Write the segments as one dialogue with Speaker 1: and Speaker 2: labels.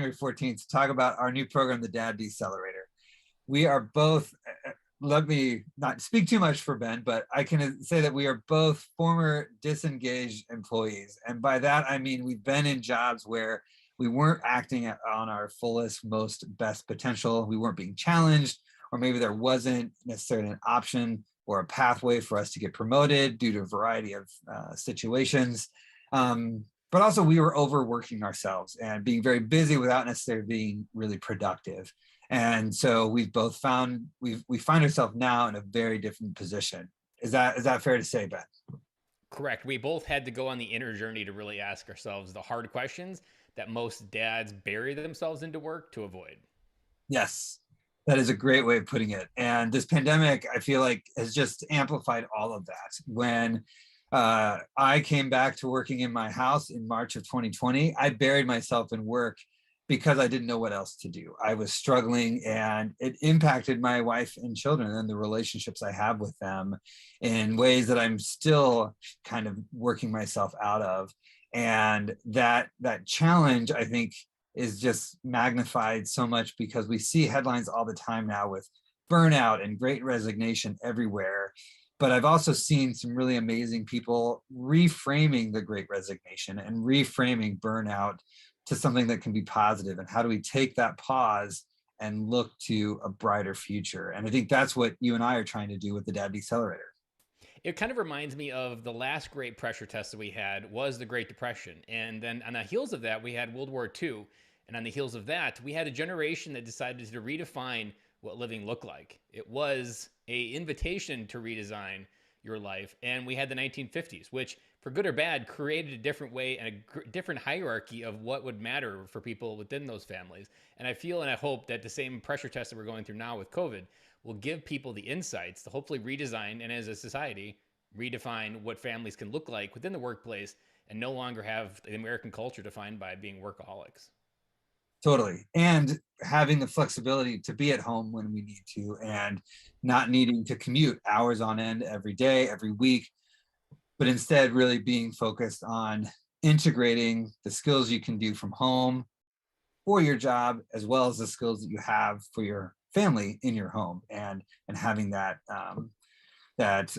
Speaker 1: January 14th to talk about our new program, the Dad Decelerator. We are both, let me not speak too much for Ben, but I can say that we are both former disengaged employees. And by that, I mean, we've been in jobs where we weren't acting on our fullest, most best potential. We weren't being challenged, or maybe there wasn't necessarily an option or a pathway for us to get promoted due to a variety of situations. But also we were overworking ourselves and being very busy without necessarily being really productive. And so we've both found, we find ourselves now in a very different position. Is that fair to say, Ben?
Speaker 2: Correct. We both had to go on the inner journey to really ask ourselves the hard questions that most dads bury themselves into work to avoid.
Speaker 1: Yes, that is a great way of putting it. And this pandemic, I feel like, has just amplified all of that. When I came back to working in my house in March of 2020, I buried myself in work because I didn't know what else to do. I was struggling, and it impacted my wife and children and the relationships I have with them in ways that I'm still kind of working myself out of. And that challenge, I think, is just magnified so much because we see headlines all the time now with burnout and great resignation everywhere. But I've also seen some really amazing people reframing the great resignation and reframing burnout to something that can be positive. And how do we take that pause and look to a brighter future? And I think that's what you and I are trying to do with the Dad Decelerator.
Speaker 2: It kind of reminds me of the last great pressure test that we had was the Great Depression. And then on the heels of that, we had World War II. And on the heels of that, we had a generation that decided to redefine what living looked like. It was a invitation to redesign your life. And we had the 1950s, which, for good or bad, created a different way and a different hierarchy of what would matter for people within those families. And I feel and I hope that the same pressure test that we're going through now with COVID will give people the insights to hopefully redesign and, as a society, redefine what families can look like within the workplace and no longer have the American culture defined by being workaholics.
Speaker 1: Totally. And having the flexibility to be at home when we need to, and not needing to commute hours on end every day, every week, but instead really being focused on integrating the skills you can do from home for your job, as well as the skills that you have for your family in your home, and having that totally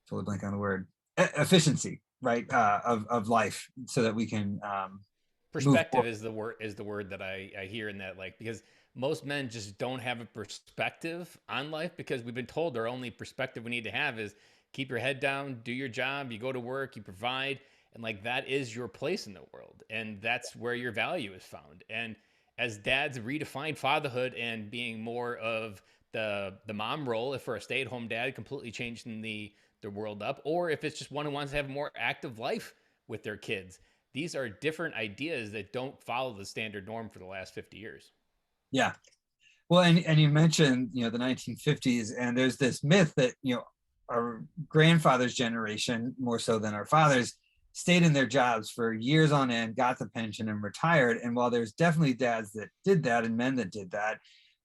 Speaker 1: blank on the word, efficiency, right, of life, so that we can move
Speaker 2: Perspective
Speaker 1: forward.
Speaker 2: is the word that I hear in that, like, because most men just don't have a perspective on life because we've been told our only perspective we need to have is keep your head down, do your job, you go to work, you provide, and like that is your place in the world, and that's where your value is found. And as dads redefine fatherhood and being more of the mom role, if for a stay-at-home dad, completely changing the world up, or if it's just one who wants to have a more active life with their kids, these are different ideas that don't follow the standard norm for the last 50 years.
Speaker 1: Yeah. Well, and you mentioned, the 1950s, and there's this myth that, our grandfather's generation, more so than our fathers, stayed in their jobs for years on end, got the pension, and retired. And while there's definitely dads that did that and men that did that,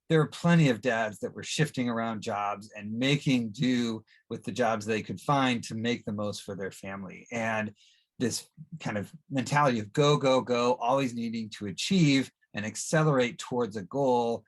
Speaker 1: there were plenty of dads that were shifting around jobs and making do with the jobs they could find to make the most for their family. And this kind of mentality of go, go, go, always needing to achieve and accelerate towards a goal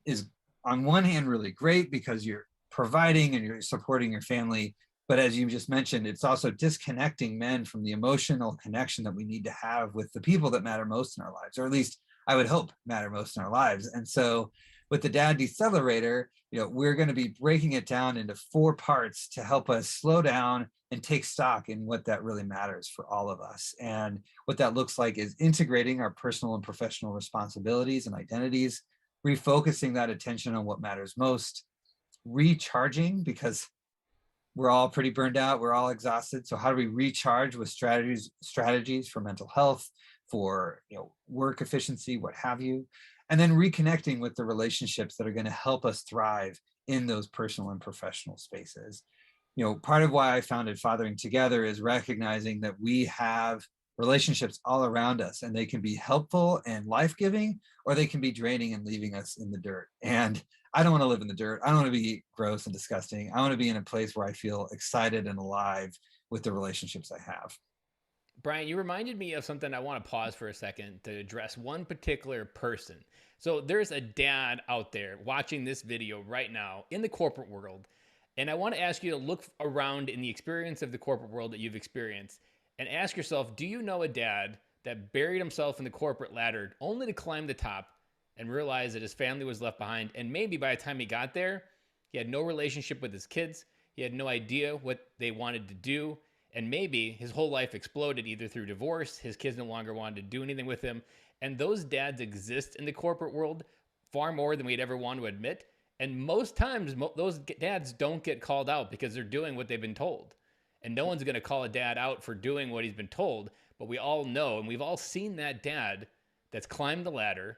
Speaker 1: is, on one hand, really great because you're providing and you're supporting your family. But as you just mentioned, it's also disconnecting men from the emotional connection that we need to have with the people that matter most in our lives, or at least I would hope matter most in our lives. And so with the Dad Decelerator, we're going to be breaking it down into 4 parts to help us slow down and take stock in what that really matters for all of us. And what that looks like is integrating our personal and professional responsibilities and identities, refocusing that attention on what matters most, recharging, because we're all pretty burned out, we're all exhausted. So how do we recharge with strategies for mental health, for work efficiency, what have you, and then reconnecting with the relationships that are going to help us thrive in those personal and professional spaces. Part of why I founded Fathering Together is recognizing that we have relationships all around us, and they can be helpful and life-giving, or they can be draining and leaving us in the dirt. And I don't want to live in the dirt. I don't want to be gross and disgusting. I want to be in a place where I feel excited and alive with the relationships I have.
Speaker 2: Brian, you reminded me of something. I want to pause for a second to address one particular person. So there's a dad out there watching this video right now in the corporate world. And I want to ask you to look around in the experience of the corporate world that you've experienced and ask yourself, do you know a dad that buried himself in the corporate ladder only to climb the top and realize that his family was left behind? And maybe by the time he got there, he had no relationship with his kids. He had no idea what they wanted to do. And maybe his whole life exploded either through divorce, his kids no longer wanted to do anything with him. And those dads exist in the corporate world far more than we'd ever want to admit. And most times, those dads don't get called out because they're doing what they've been told. And no one's going to call a dad out for doing what he's been told. But we all know, and we've all seen that dad that's climbed the ladder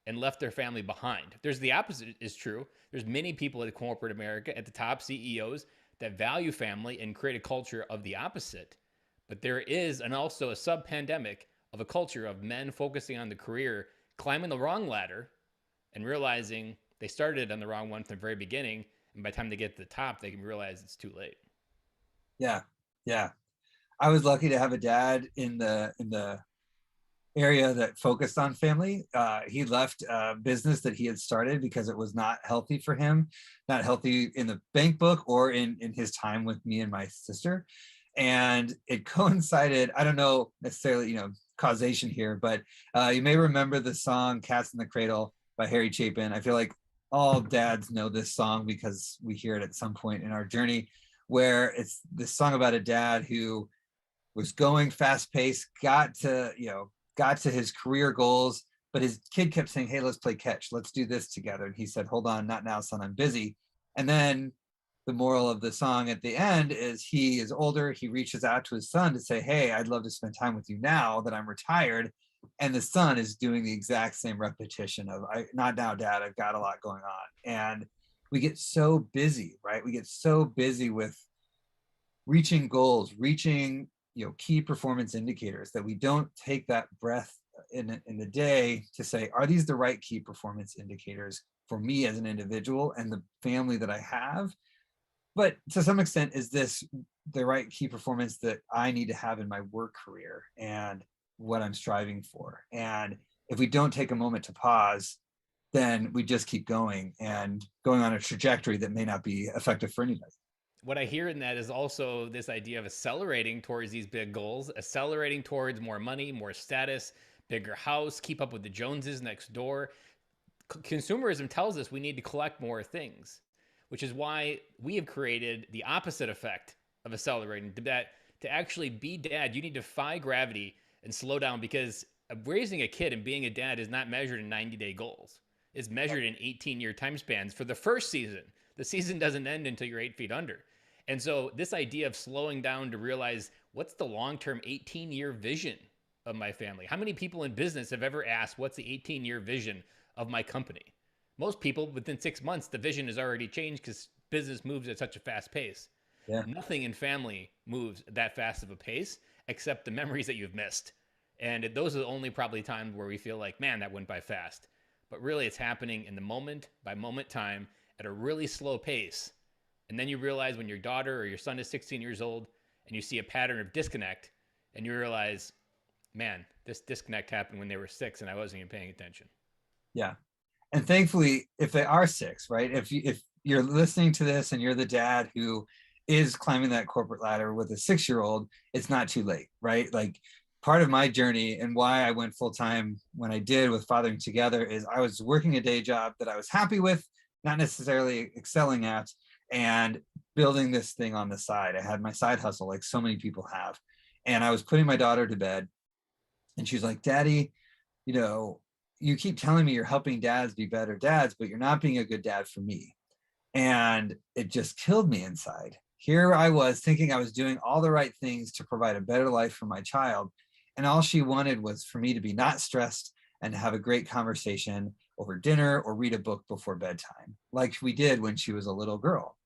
Speaker 2: and left their family behind. There's the opposite is true. There's many people at corporate America, at the top CEOs, that value family and create a culture of the opposite. But there is, and also a sub-pandemic of a culture of men focusing on the career, climbing the wrong ladder and realizing they started on the wrong one from the very beginning. And by the time they get to the top, they can realize it's too late.
Speaker 1: Yeah, yeah. I was lucky to have a dad in the area that focused on family. He left a business that he had started because it was not healthy for him, not healthy in the bank book or in his time with me and my sister. And it coincided, I don't know necessarily, causation here, but you may remember the song Cats in the Cradle by Harry Chapin. I feel like all dads know this song because we hear it at some point in our journey, where it's this song about a dad who was going fast paced, got to his career goals, but his kid kept saying, "Hey, let's play catch. Let's do this together." And he said, "Hold on, not now, son. I'm busy." And then the moral of the song at the end is he is older. He reaches out to his son to say, "Hey, I'd love to spend time with you now that I'm retired." And the son is doing the exact same repetition of, "Not now, dad. I've got a lot going on." And we get so busy, right? We get so busy with reaching goals, reaching key performance indicators, that we don't take that breath in the day to say, are these the right key performance indicators for me as an individual and the family that I have? But to some extent, is this the right key performance that I need to have in my work career and what I'm striving for? And if we don't take a moment to pause, then we just keep going and going on a trajectory that may not be effective for anybody.
Speaker 2: What I hear in that is also this idea of accelerating towards these big goals, accelerating towards more money, more status, bigger house, keep up with the Joneses next door. Consumerism tells us we need to collect more things, which is why we have created the opposite effect of accelerating. That to actually be dad, you need to defy gravity and slow down, because raising a kid and being a dad is not measured in 90-day goals. It's measured in 18-year time spans for the first season. The season doesn't end until you're 8 feet under. And so this idea of slowing down to realize what's the long-term 18-year vision of my family? How many people in business have ever asked, what's the 18-year vision of my company? Most people, within 6 months, the vision has already changed because business moves at such a fast pace.
Speaker 1: Yeah.
Speaker 2: Nothing in family moves at that fast of a pace except the memories that you've missed. And those are the only probably times where we feel like, man, that went by fast. But really, it's happening in the moment by moment time at a really slow pace. And then you realize when your daughter or your son is 16 years old and you see a pattern of disconnect, and you realize, man, this disconnect happened when they were 6 and I wasn't even paying attention.
Speaker 1: Yeah. And thankfully, if they are 6, right? If you're listening to this and you're the dad who is climbing that corporate ladder with a 6-year-old, it's not too late, right? Like, part of my journey and why I went full time when I did with Fathering Together is I was working a day job that I was happy with, not necessarily excelling at, and building this thing on the side. I had my side hustle like so many people have. And I was putting my daughter to bed and she's like, "Daddy, you keep telling me you're helping dads be better dads, but you're not being a good dad for me." And it just killed me inside. Here I was thinking I was doing all the right things to provide a better life for my child. And all she wanted was for me to be not stressed and have a great conversation over dinner or read a book before bedtime, like we did when she was a little girl.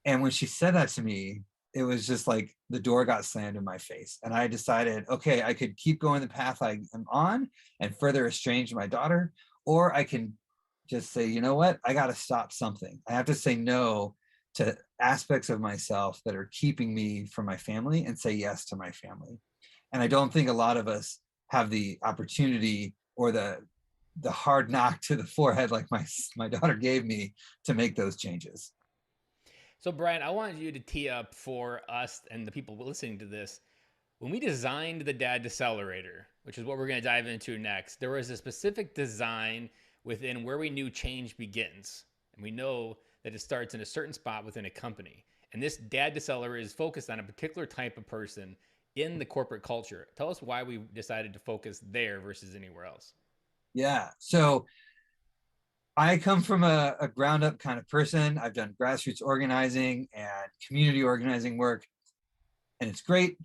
Speaker 1: And when she said that to me, it was just like the door got slammed in my face. And I decided, okay, I could keep going the path I am on and further estrange my daughter, or I can just say, you know what, I got to stop something. I have to say no to aspects of myself that are keeping me from my family and say yes to my family. And I don't think a lot of us have the opportunity or the hard knock to the forehead like my daughter gave me to make those changes.
Speaker 2: So, Brian, I wanted you to tee up for us and the people listening to this. When we designed the Dad Decelerator, which is what we're going to dive into next, there was a specific design within where we knew change begins. And we know that it starts in a certain spot within a company. And this Dad Decelerator is focused on a particular type of person in the corporate culture. Tell us why we decided to focus there versus anywhere else.
Speaker 1: Yeah. So I come from a ground up kind of person. I've done grassroots organizing and community organizing work, and it's great.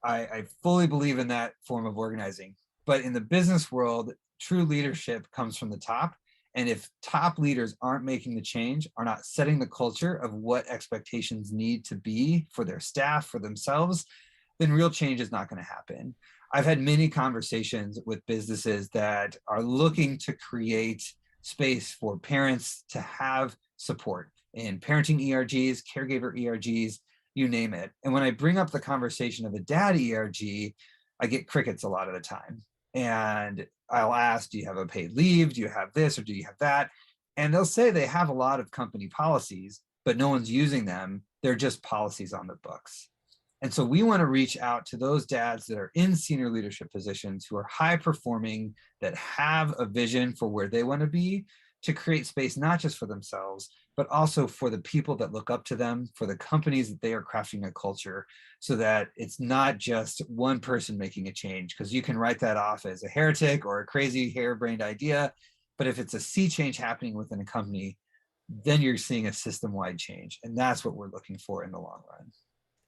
Speaker 1: I fully believe in that form of organizing. But in the business world, true leadership comes from the top. And if top leaders aren't making the change, are not setting the culture of what expectations need to be for their staff, for themselves, then real change is not going to happen. I've had many conversations with businesses that are looking to create space for parents to have support in parenting ERGs, caregiver ERGs, you name it. And when I bring up the conversation of a dad ERG, I get crickets a lot of the time. And I'll ask, do you have a paid leave? Do you have this or do you have that? And they'll say they have a lot of company policies, but no one's using them. They're just policies on the books. And so we want to reach out to those dads that are in senior leadership positions who are high performing, that have a vision for where they want to be, to create space not just for themselves, but also for the people that look up to them, for the companies that they are crafting a culture, so that it's not just one person making a change, because you can write that off as a heretic or a crazy harebrained idea. But if it's a sea change happening within a company, then you're seeing a system-wide change. And that's what we're looking for in the long run.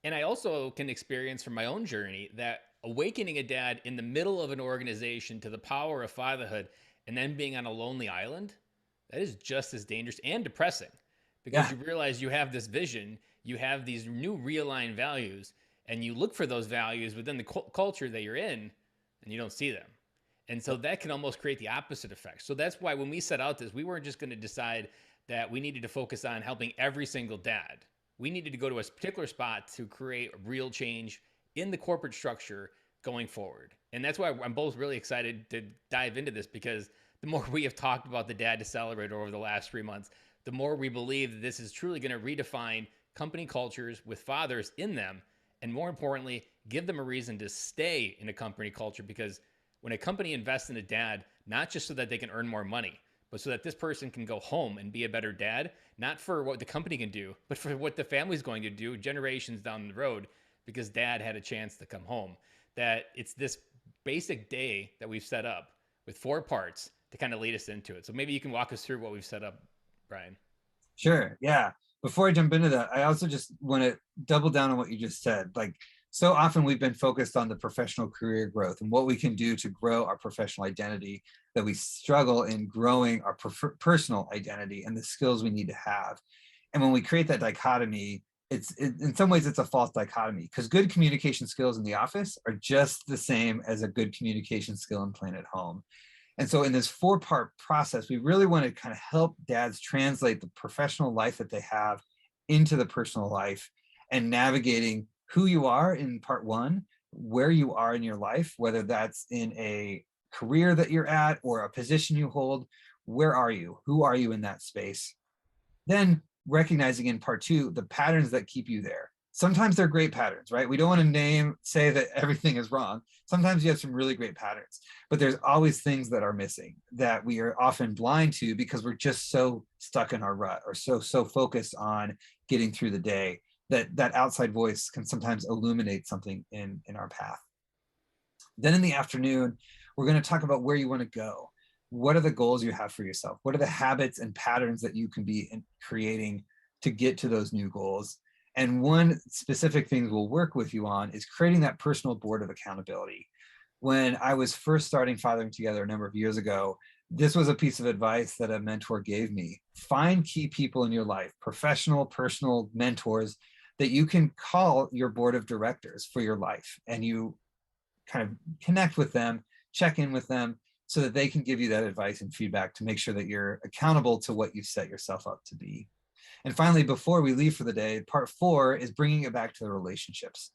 Speaker 2: And I also can experience from my own journey that awakening a dad in the middle of an organization to the power of fatherhood and then being on a lonely island, that is just as dangerous and depressing because
Speaker 1: Yeah.
Speaker 2: you realize you have this vision, you have these new realigned values, and you look for those values within the culture that you're in and you don't see them. And so that can almost create the opposite effect. So that's why when we set out this, we weren't just going to decide that we needed to focus on helping every single dad. We needed to go to a particular spot to create real change in the corporate structure going forward. And that's why I'm both really excited to dive into this because the more we have talked about the Dad Decelerator over the last 3 months, the more we believe that this is truly going to redefine company cultures with fathers in them. And more importantly, give them a reason to stay in a company culture because when a company invests in a dad, not just so that they can earn more money, but so that this person can go home and be a better dad, not for what the company can do, but for what the family's going to do generations down the road because dad had a chance to come home. That it's this basic day that we've set up with 4 parts to kind of lead us into it. So maybe you can walk us through what we've set up, Brian.
Speaker 1: Sure. Yeah. Before I jump into that, I also just want to double down on what you just said. Like, so often we've been focused on the professional career growth and what we can do to grow our professional identity, that we struggle in growing our personal identity and the skills we need to have. And when we create that dichotomy, in some ways it's a false dichotomy, because good communication skills in the office are just the same as a good communication skill and plan at home. And so in this 4-part process, we really want to kind of help dads translate the professional life that they have into the personal life, and navigating who you are in part 1, where you are in your life, whether that's in a career that you're at or a position you hold. Where are you? Who are you in that space? Then recognizing in part 2 the patterns that keep you there. Sometimes they're great patterns, right? We don't want to say that everything is wrong. Sometimes you have some really great patterns, but there's always things that are missing that we are often blind to because we're just so stuck in our rut, or so focused on getting through the day, that outside voice can sometimes illuminate something in our path. Then in the afternoon, we're going to talk about where you want to go. What are the goals you have for yourself? What are the habits and patterns that you can be creating to get to those new goals? And one specific thing we'll work with you on is creating that personal board of accountability. When I was first starting Fathering Together a number of years ago, this was a piece of advice that a mentor gave me. Find key people in your life, professional, personal mentors, that you can call your board of directors for your life. And you kind of connect with them, check in with them, so that they can give you that advice and feedback to make sure that you're accountable to what you've set yourself up to be. And finally, before we leave for the day, part 4 is bringing it back to the relationships.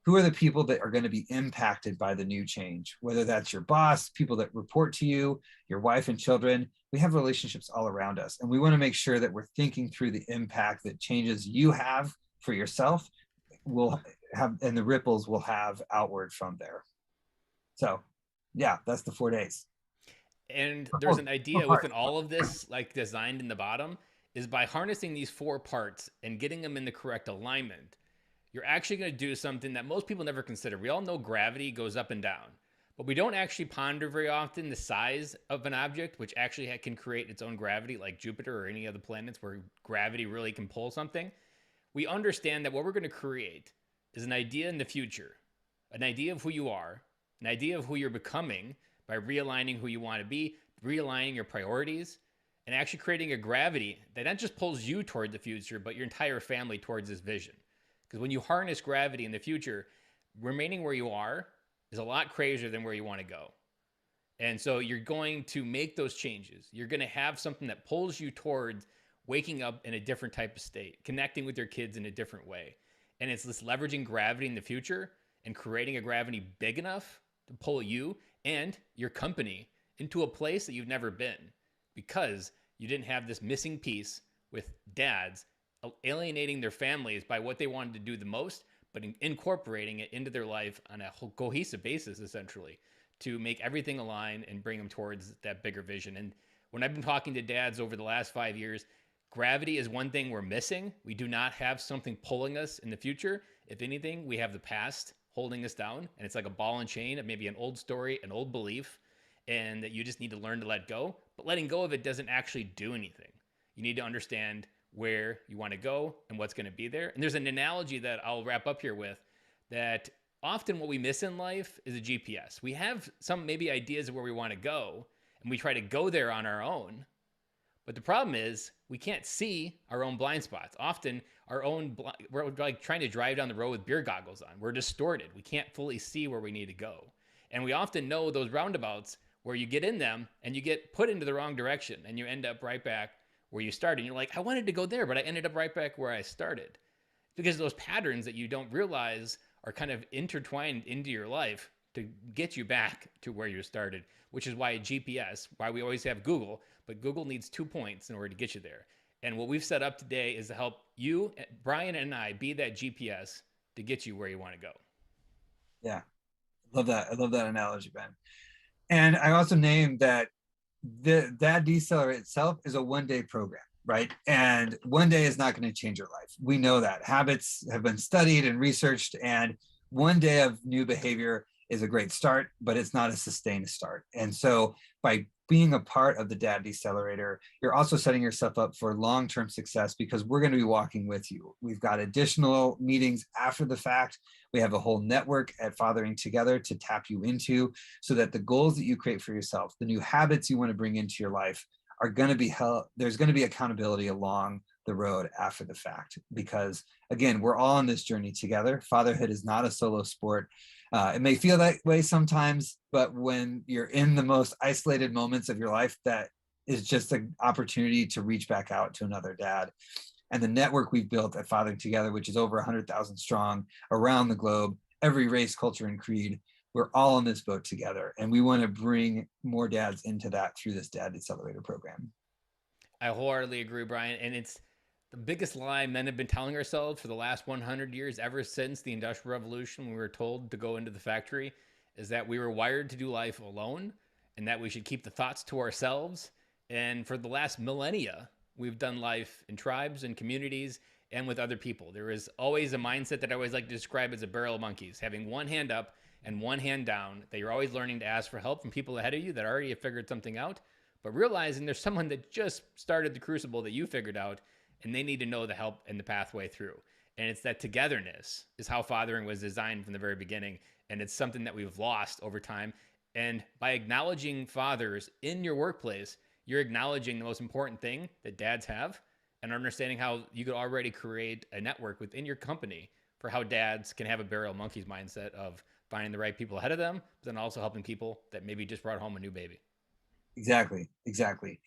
Speaker 1: who are the people that are going to be impacted by the new change, whether that's your boss, people that report to you, your wife and children. We have relationships all around us, and we want to make sure that we're thinking through the impact that changes you have for yourself will have, and the ripples will have outward from there. So yeah, that's the 4 days.
Speaker 2: And there's
Speaker 1: Four,
Speaker 2: an
Speaker 1: four
Speaker 2: idea within
Speaker 1: parts.
Speaker 2: all of this, like designed in the bottom, is by harnessing these four parts and getting them in the correct alignment, you're actually going to do something that most people never consider. We all know gravity goes up and down, but we don't actually ponder very often the size of an object, which actually can create its own gravity, like Jupiter or any other planets where gravity really can pull something. We understand that what we're going to create is an idea in the future, an idea of who you are, an idea of who you're becoming by realigning who you want to be, realigning your priorities, and actually creating a gravity that not just pulls you toward the future, but your entire family towards this vision. Because when you harness gravity in the future, remaining where you are is a lot crazier than where you want to go. And so you're going to make those changes. You're going to have something that pulls you towards waking up in a different type of state, connecting with your kids in a different way. And it's this leveraging gravity in the future and creating a gravity big enough to pull you and your company into a place that you've never been because you didn't have this missing piece with dads alienating their families by what they wanted to do the most, but incorporating it into their life on a whole cohesive basis, essentially, to make everything align and bring them towards that bigger vision. And when I've been talking to dads over the last 5 years, gravity is one thing we're missing. We do not have something pulling us in the future. If anything, we have the past holding us down, and it's like a ball and chain of maybe an old story, an old belief, and that you just need to learn to let go. But letting go of it doesn't actually do anything. You need to understand where you want to go and what's going to be there. And there's an analogy that I'll wrap up here with that often what we miss in life is a GPS. We have some maybe ideas of where we want to go, and we try to go there on our own. But the problem is we can't see our own blind spots. Often we're like trying to drive down the road with beer goggles on. We're distorted. We can't fully see where we need to go. And we often know those roundabouts where you get in them and you get put into the wrong direction and you end up right back where you started. And you're like, I wanted to go there, but I ended up right back where I started. Because those patterns that you don't realize are kind of intertwined into your life to get you back to where you started, which is why GPS, why we always have Google, but Google needs 2 points in order to get you there. And what we've set up today is to help you, Brian, and I be that GPS to get you where you want to go.
Speaker 1: Yeah, love that. I love that analogy, Ben. And I also named that that deceleration itself is a 1 day program, right? And 1 day is not going to change your life. We know that. Habits have been studied and researched, and 1 day of new behavior is a great start, but it's not a sustained start. And so by being a part of the Dad Decelerator, you're also setting yourself up for long-term success because we're going to be walking with you. We've got additional meetings after the fact. We have a whole network at Fathering Together to tap you into so that the goals that you create for yourself, the new habits you want to bring into your life are going to be held. There's going to be accountability along the road after the fact, because again, we're all on this journey together. Fatherhood is not a solo sport. It may feel that way sometimes, but when you're in the most isolated moments of your life, that is just an opportunity to reach back out to another dad. And the network we've built at Fathering Together, which is over 100,000 strong around the globe, every race, culture, and creed, we're all in this boat together. And we want to bring more dads into that through this Dad Accelerator program.
Speaker 2: I wholeheartedly agree, Brian. And it's the biggest lie men have been telling ourselves for the last 100 years, ever since the Industrial Revolution, when we were told to go into the factory, is that we were wired to do life alone and that we should keep the thoughts to ourselves. And for the last millennia, we've done life in tribes and communities and with other people. There is always a mindset that I always like to describe as a barrel of monkeys, having one hand up and one hand down, that you're always learning to ask for help from people ahead of you that already have figured something out, but realizing there's someone that just started the crucible that you figured out and they need to know the help and the pathway through. And it's that togetherness is how fathering was designed from the very beginning. And it's something that we've lost over time. And by acknowledging fathers in your workplace, you're acknowledging the most important thing that dads have and understanding how you could already create a network within your company for how dads can have a barrel monkeys mindset of finding the right people ahead of them, but then also helping people that maybe just brought home a new baby.
Speaker 1: Exactly, exactly.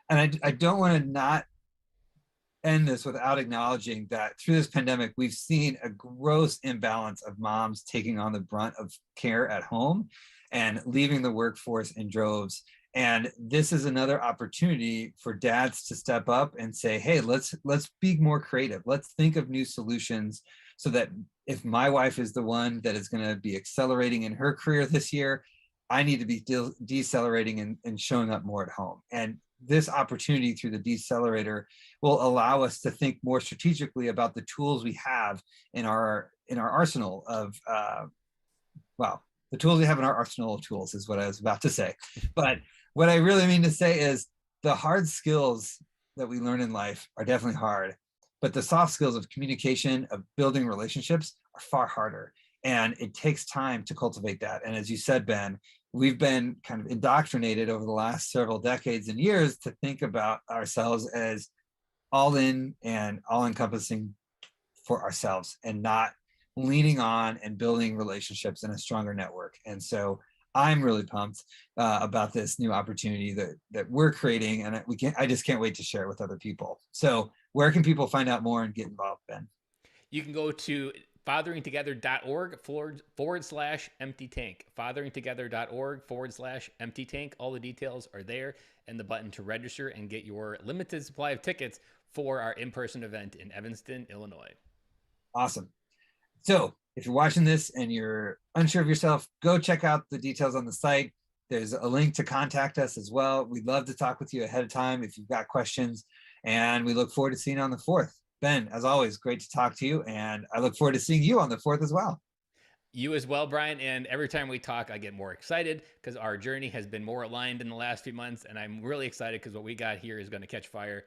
Speaker 1: And I don't want to not end this without acknowledging that through this pandemic, we've seen a gross imbalance of moms taking on the brunt of care at home and leaving the workforce in droves. And this is another opportunity for dads to step up and say, hey, let's be more creative. Let's think of new solutions so that if my wife is the one that is going to be accelerating in her career this year, I need to be decelerating and showing up more at home. And this opportunity through the decelerator will allow us to think more strategically about the tools we have in our arsenal of well, the tools we have in our arsenal of tools is what I was about to say. But what I really mean to say is the hard skills that we learn in life are definitely hard, but the soft skills of communication, of building relationships are far harder. And it takes time to cultivate that. And as you said, Ben, we've been kind of indoctrinated over the last several decades and years to think about ourselves as all in and all encompassing for ourselves and not leaning on and building relationships in a stronger network. And so I'm really pumped about this new opportunity that we're creating, and I just can't wait to share it with other people. So where can people find out more and get involved, Ben?
Speaker 2: You can go to fatheringtogether.org forward slash empty tank. Fatheringtogether.org forward slash empty tank. All the details are there, and the button to register and get your limited supply of tickets for our in person event in Evanston, Illinois.
Speaker 1: Awesome. So if you're watching this and you're unsure of yourself, go check out the details on the site. There's a link to contact us as well. We'd love to talk with you ahead of time if you've got questions. And we look forward to seeing you on the 4th. Ben, as always, great to talk to you. And I look forward to seeing you on the 4th as well.
Speaker 2: You as well, Brian. And every time we talk, I get more excited because our journey has been more aligned in the last few months. And I'm really excited because what we got here is going to catch fire.